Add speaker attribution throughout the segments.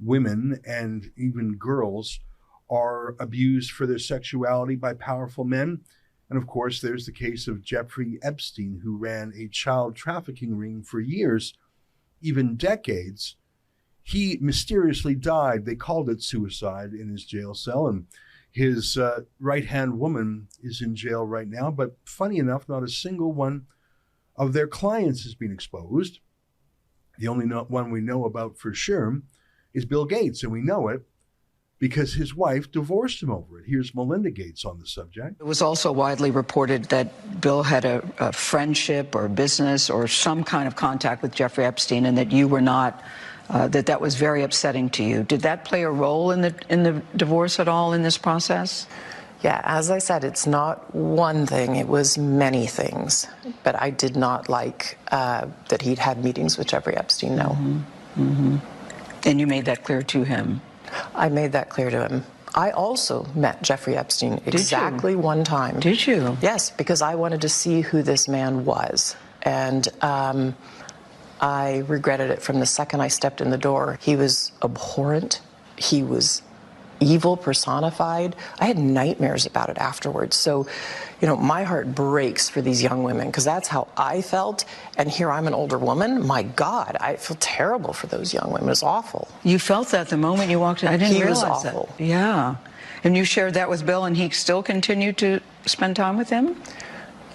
Speaker 1: women and even girls are abused for their sexuality by powerful men. And of course, there's the case of Jeffrey Epstein, who ran a child trafficking ring for years, even decades. He mysteriously died. They called it suicide in his jail cell, and his right-hand woman is in jail right now. But funny enough, not a single one of their clients has been exposed. The only one we know about for sure is Bill Gates, and we know it because his wife divorced him over it. Here's Melinda Gates on the subject.
Speaker 2: It was also widely reported that Bill had a friendship or business or some kind of contact with Jeffrey Epstein, and that you were not, that was very upsetting to you. Did that play a role in the divorce at all in this process?
Speaker 3: Yeah, as I said, it's not one thing, it was many things. But I did not like that he'd had meetings with Jeffrey Epstein, no.
Speaker 2: Mm-hmm. Mm-hmm. And you made that clear to him?
Speaker 3: I made that clear to him. I also met Jeffrey Epstein exactly one time.
Speaker 2: Did you?
Speaker 3: Yes, because I wanted to see who this man was. And I regretted it from the second I stepped in the door. He was abhorrent. He was evil personified. I had nightmares about it afterwards. So, you know, my heart breaks for these young women because that's how I felt. And here I'm an older woman. My God, I feel terrible for those young women. It's awful.
Speaker 2: You felt that the moment you walked in? I didn't realize
Speaker 3: that. He was awful.
Speaker 2: Yeah. And you shared that with Bill, and he still continued to spend time with him?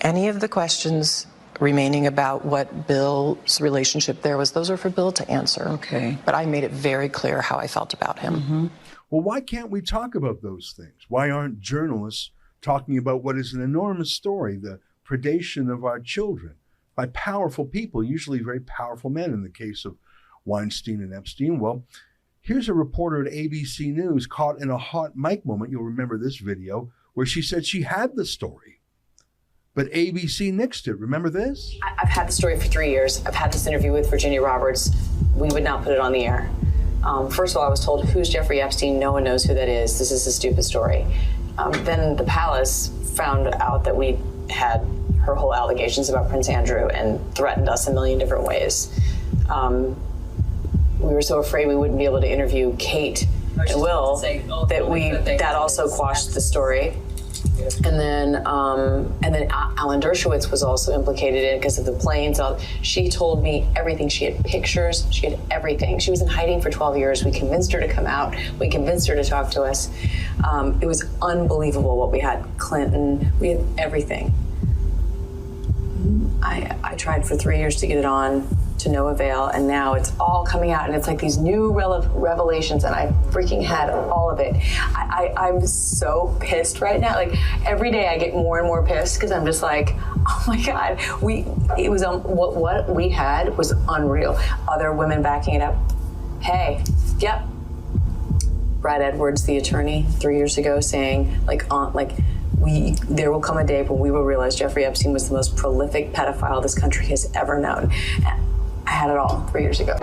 Speaker 3: Any of the questions remaining about what Bill's relationship there was, those are for Bill to answer.
Speaker 2: Okay.
Speaker 3: But I made it very clear how I felt about him.
Speaker 2: Mm-hmm.
Speaker 1: Well, why can't we talk about those things? Why aren't journalists talking about what is an enormous story, the predation of our children by powerful people, usually very powerful men in the case of Weinstein and Epstein? Well, here's a reporter at ABC News caught in a hot mic moment. You'll remember this video where she said she had the story, but ABC nixed it. Remember this?
Speaker 4: I've had the story for 3 years. I've had this interview with Virginia Roberts. We would not put it on the air. First of all, I was told, who's Jeffrey Epstein? No one knows who that is. This is a stupid story. Then the palace found out that we had her whole allegations about Prince Andrew and threatened us a million different ways. We were so afraid we wouldn't be able to interview Kate and Will that also quashed the story. And then Alan Dershowitz was also implicated in it because of the planes. She told me everything. She had pictures. She had everything. She was in hiding for 12 years. We convinced her to come out. We convinced her to talk to us. It was unbelievable what we had. Clinton, we had everything. I tried for 3 years to get it on, to no avail, and now it's all coming out, and it's like these new revelations, and I freaking had all of it. I'm so pissed right now. Like, every day I get more and more pissed because I'm just like, oh my God, what we had was unreal. Other women backing it up. Hey, yep. Brad Edwards, the attorney, 3 years ago, saying there will come a day when we will realize Jeffrey Epstein was the most prolific pedophile this country has ever known. I had it all 3 years ago.